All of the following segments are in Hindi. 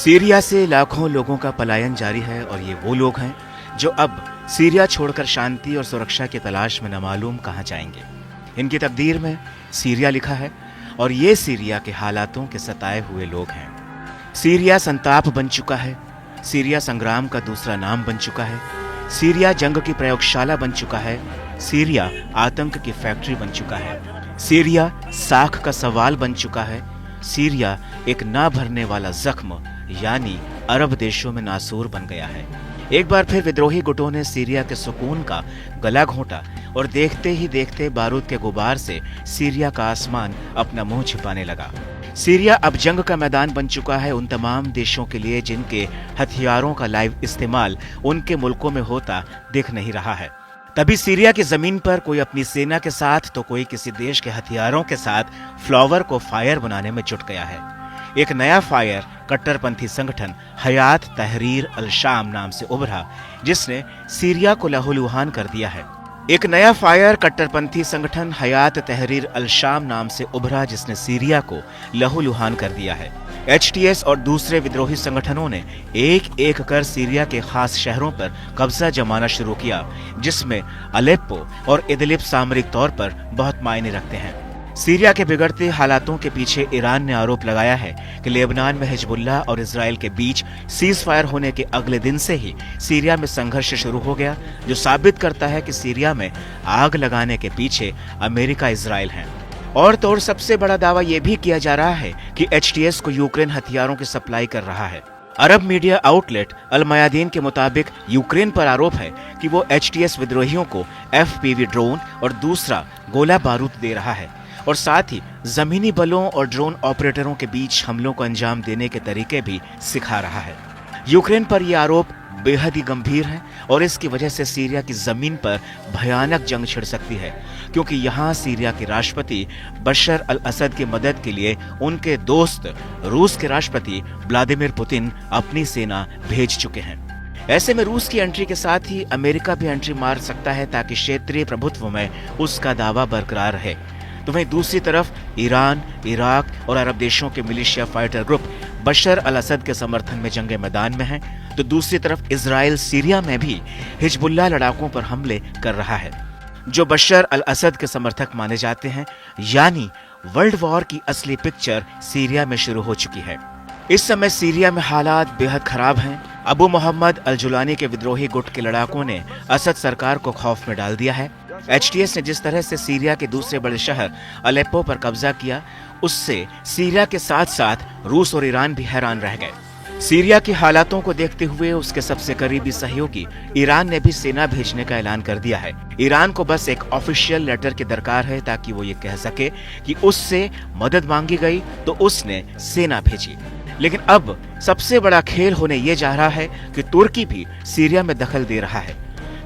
सीरिया से लाखों लोगों का पलायन जारी है और ये वो लोग हैं जो अब सीरिया छोड़कर शांति और सुरक्षा की तलाश में न मालूम कहां जाएंगे। इनकी तकदीर में सीरिया लिखा है और ये सीरिया के हालातों के सताए हुए लोग हैं। सीरिया संताप बन चुका है, सीरिया संग्राम का दूसरा नाम बन चुका है, सीरिया जंग की प्रयोगशाला बन चुका है, सीरिया आतंक की फैक्ट्री बन चुका है, सीरिया साख का सवाल बन चुका है, सीरिया एक ना भरने वाला जख्म यानी अरब देशों में नासूर बन गया है। एक बार फिर विद्रोही गुटों ने सीरिया के सुकून का गला घोंटा और देखते ही देखते बारूद के गुबार से सीरिया का आसमान अपना मुंह छिपाने लगा। सीरिया अब जंग का मैदान बन चुका है उन तमाम देशों के लिए जिनके हथियारों का लाइव इस्तेमाल उनके मुल्कों में होता दिख नहीं रहा है। तभी सीरिया की जमीन पर कोई अपनी सेना के साथ तो कोई किसी देश के हथियारों के साथ फ्लावर को फायर बनाने में जुट गया है। एक नया फायर कट्टरपंथी संगठन हयात तहरीर अल शाम नाम से उभरा जिसने सीरिया को लहूलुहान कर दिया है। एक नया फायर कट्टरपंथी संगठन हयात तहरीर अल शाम नाम से उभरा जिसने सीरिया को लहूलुहान कर दिया है। एचटीएस और दूसरे विद्रोही संगठनों ने एक एक कर सीरिया के खास शहरों पर कब्जा जमाना शुरू किया जिसमें अलेप्पो और इदलिब सामरिक तौर पर बहुत मायने रखते हैं। सीरिया के बिगड़ते हालातों के पीछे ईरान ने आरोप लगाया है कि लेबनान में हिजबुल्लाह और इजराइल के बीच सीज फायर होने के अगले दिन से ही सीरिया में संघर्ष शुरू हो गया, जो साबित करता है कि सीरिया में आग लगाने के पीछे अमेरिका इजराइल हैं। और तो और सबसे बड़ा दावा यह भी किया जा रहा है कि एचटीएस को यूक्रेन हथियारों की सप्लाई कर रहा है। अरब मीडिया आउटलेट अल मयादीन के मुताबिक यूक्रेन पर आरोप है कि वो एचटीएस विद्रोहियों को एफपीवी ड्रोन और दूसरा गोला बारूद दे रहा है और साथ ही जमीनी बलों और ड्रोन ऑपरेटरों के बीच हमलों को अंजाम देने के तरीके भी सिखा रहा है। यूक्रेन पर यह आरोप बेहद ही गंभीर है और इसकी वजह से सीरिया की जमीन पर भयानक जंग छिड़ सकती है, क्योंकि यहाँ सीरिया के राष्ट्रपति बशर अल असद की मदद के लिए उनके दोस्त रूस के राष्ट्रपति व्लादिमीर पुतिन अपनी सेना भेज चुके हैं। ऐसे में रूस की एंट्री के साथ ही अमेरिका भी एंट्री मार सकता है ताकि क्षेत्रीय प्रभुत्व में उसका दावा बरकरार रहे। तो वहीं दूसरी तरफ ईरान, इराक और अरब देशों के मिलिशिया फाइटर ग्रुप बशर अल असद के समर्थन में जंगे मैदान में हैं, तो दूसरी तरफ इजराइल सीरिया में भी हिजबुल्लाह लड़ाकों पर हमले कर रहा है जो बशर अल असद के समर्थक माने जाते हैं। यानी वर्ल्ड वॉर की असली पिक्चर सीरिया में शुरू हो चुकी है। इस समय सीरिया में हालात बेहद खराब हैं। अबू मोहम्मद अल जुलानी के विद्रोही गुट के लड़ाकों ने असद सरकार को खौफ में डाल दिया है। एचटीएस ने जिस तरह से सीरिया के दूसरे बड़े शहर अलेप्पो पर कब्जा किया, उससे सीरिया के साथ साथ रूस और ईरान भी हैरान रह गए। सीरिया के हालातों को देखते हुए उसके सबसे करीबी सहयोगी ईरान ने भी सेना भेजने का ऐलान कर दिया है। ईरान को बस एक ऑफिशियल लेटर की दरकार है ताकि वो ये कह सके कि उससे मदद मांगी गई तो उसने सेना भेजी। लेकिन अब सबसे बड़ा खेल होने ये जा रहा है कि तुर्की भी सीरिया में दखल दे रहा है।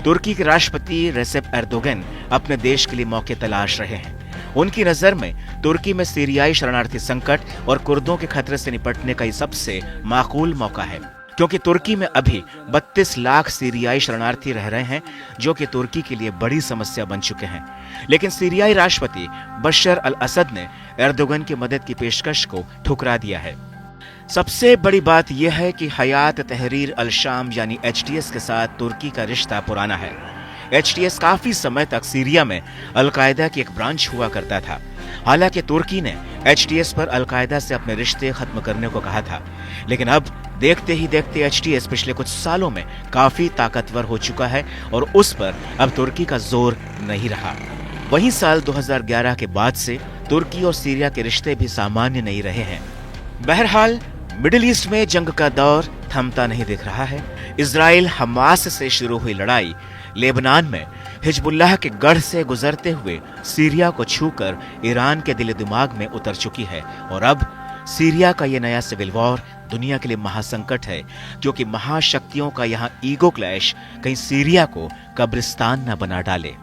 तुर्की के राष्ट्रपति रेसेप एर्दोगन अपने देश के लिए मौके तलाश रहे हैं। उनकी नजर में तुर्की में सीरियाई शरणार्थी संकट और कुर्दों के खतरे से निपटने का ये सबसे माकूल मौका है, क्योंकि तुर्की में अभी 32 लाख सीरियाई शरणार्थी रह रहे हैं जो कि तुर्की के लिए बड़ी समस्या बन चुके हैं। लेकिन सीरियाई राष्ट्रपति बशर अल असद ने एर्दोगन की मदद की पेशकश को ठुकरा दिया है। सबसे बड़ी बात यह है कि हयात तहरीर अल शाम यानी एचटीएस के साथ तुर्की का रिश्ता पुराना है। एचटीएस काफी समय तक सीरिया में अल-कायदा की एक ब्रांच हुआ करता था। हालांकि तुर्की ने एचटीएस पर अल-कायदा से अपने रिश्ते खत्म करने को कहा था, लेकिन अब देखते ही देखते एचटीएस पिछले कुछ सालों में काफी ताकतवर हो चुका है और उस पर अब तुर्की का जोर नहीं रहा। वहीं साल 2011 के बाद से तुर्की और सीरिया के रिश्ते भी सामान्य नहीं रहे हैं। बहरहाल मिडिल ईस्ट में जंग का दौर थमता नहीं दिख रहा है। इजराइल हमास से शुरू हुई लड़ाई लेबनान में हिजबुल्लाह के गढ़ से गुजरते हुए सीरिया को छूकर ईरान के दिल दिमाग में उतर चुकी है और अब सीरिया का ये नया सिविल वॉर दुनिया के लिए महासंकट है, क्योंकि महाशक्तियों का यहाँ ईगो क्लैश कहीं सीरिया को कब्रिस्तान न बना डाले।